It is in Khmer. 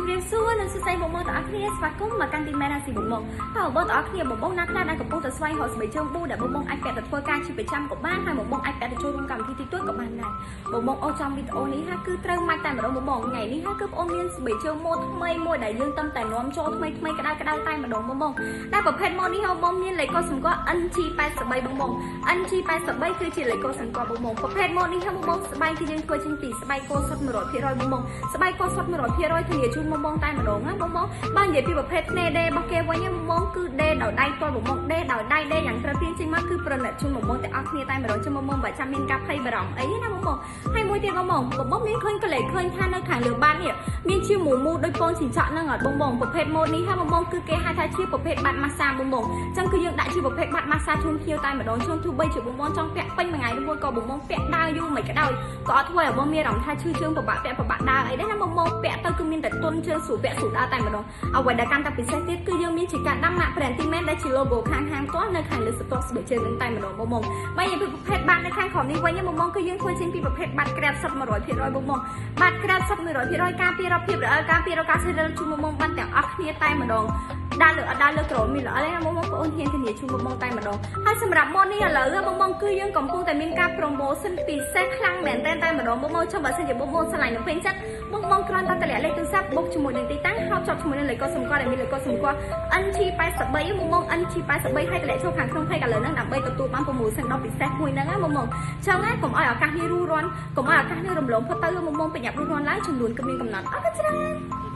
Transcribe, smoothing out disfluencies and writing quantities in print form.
ជំរាបសួរនិងសួស្តីបងប្អូនទាំងអស់គ្នាស្វាគមន៍មកកាន់ទីមែនរាស៊ីបងប្អូនតើបងប្អូនទាំងអស់គ្នាបងប្អូនណាខ្លះដែលកំពុងតែស្វែងរកស្បែកជើងប៊ូដែលបងប្អូនអាចពាក់ទៅធ្វើការជាប្រចាំក៏បានហើយបងប្អូនអាចពាក់ទៅចូលរួមកម្មវិធីទីទួយក៏បានដែរបងប្អូនអូចំវីដេអូនេះហាគឺត្រូវមកតែម្ដងបងប្អូនថ្ងៃនេះហាគឺបងប្អូនមានស្បែកជើងម៉ូដថ្មីមួយដែលយើងតែនាំចូលថ្មីក្តៅតែម្ដងបងប្អូនដែលប្រភេទម៉ូដនេះបងប្អូនមានលេខកូដសម្គាល់ NG83 បងប្អូន NG83 គឺជាលេខកូដសម្គាល់បងប្អូនប្រភេទម៉ូដនេះបងប្អូនស្បែកគឺយើងធ្វើចេញពីស្បែកគោសុទ្ធ 100% បងប្អូនស្បែកគោសុទ្ធ 100% ធានាជូនបងប្អូនតែម្ដងណាបងប្អូនបើនិយាយពីប្រភេទភ្នែកដេរបស់គេវិញបងប្អូនគឺដេដោយដៃផ្ទាល់បងប្អូនដេដោយដៃដេយ៉ាងត្រូវទាញចេញមកគឺប្រណិតជូនបងប្អូនទាំងអស់គ្នាតែម្ដងចាំបងប្អូនបើចាំមានការភ័យបារម្ភអីណាបងប្អូនហើយមួយទៀតបងប្អូនមានឃើញកលេសឃើញថានៅខាងលើបាននេះមានជាមូដូចពងជីចក់ហ្នឹងអត់បងប្អូនប្រភេទម៉ូដនេះបងប្អូនគឺគេហៅថាជាប្រភេទបាត់ម៉ាសាបងប្អូនអញ្ចឹងគឺយើងដាក់ជាប្រភេទបាត់ម៉ាសាជូនភ្ញៀវតែម្ដងជូនទោះបីជាបងប្អូនចង់ពាក់ពេញមួយថ្ងៃមួយក៏បងប្អូនពាក់ដើរយូរមិនក៏ដោយក៏អត់ធ្វើឲ្យបងមានអារម្មណ៍ថាឈឺជើងពិបាកពាក់ពិបាកដើរអីដែរណាបងប្អូនពាក់ទៅគឺមានតែទន់ជើងស្រួលពាក់ស្រួលដើរតែម្ដងអ្វីដែលកាន់តែពិសេសទៀតគឺយើងមានជាការដាំម៉ាក់ brand ទីមែនដែលជា logo ខាងហាងផ្ទាល់នៅខាងលើស្ទាក់ស្បែកជើងនឹងតែម្ដងបងប្អូនបើនិយាយពីប្រភេទបាតនៅខាងក្រោមនេះវិញបងប្អូនគឺយើងធ្វើចេញពីប្រភេទបាតក្រាបសុទ្ធ 100% បងប្អូនបាតក្រាបសុទ្ធ 100% ការពាររកភាពរអិលការពាររកការស្រិលជូនបងប្អូនបានទាំងអស់គ្នាតែម្ដងដើរលើក្រោមមានល្អហើយបងប្អូនហ៊ានធានាជូនបងប្អូនតែម្ដងហើយសម្រាប់ម៉ូដនេះឥឡូវបងប្អូនគឺយើងកំពុងតែមានការ promotion ពិសេសខ្លាំងមែនតែម្ដងបងប្អូនចុះបើសិនជាបងប្អូនឆ្លៃនឹងពេញចិត្តបងប្អូនគ្រាន់តែតម្លាក់លេខទូរស័ព្ទបុកជាមួយនឹងទីតាំងហៅចប់ជាមួយនឹងលេខកូដសម្គាល់ដែលមានលេខកូដសម្គាល់ NG83 បងប្អូន NG83 ហើយតម្លាក់ចូលខាងក្នុង page ឥឡូវហ្នឹងដើម្បីទទួលបាន promotion ដ៏ពិសេសមួយហ្នឹងណាបងប្អូនចឹងណាកុំឲ្យឱកាសនេះរੂរាន់កុំឲ្យឱកាសនេះរំលងផុតទៅបងប្អូនប្រញាប់រੂរាន់ឡើងចំនួនគឺមានកំណត់អរគុណច្រើន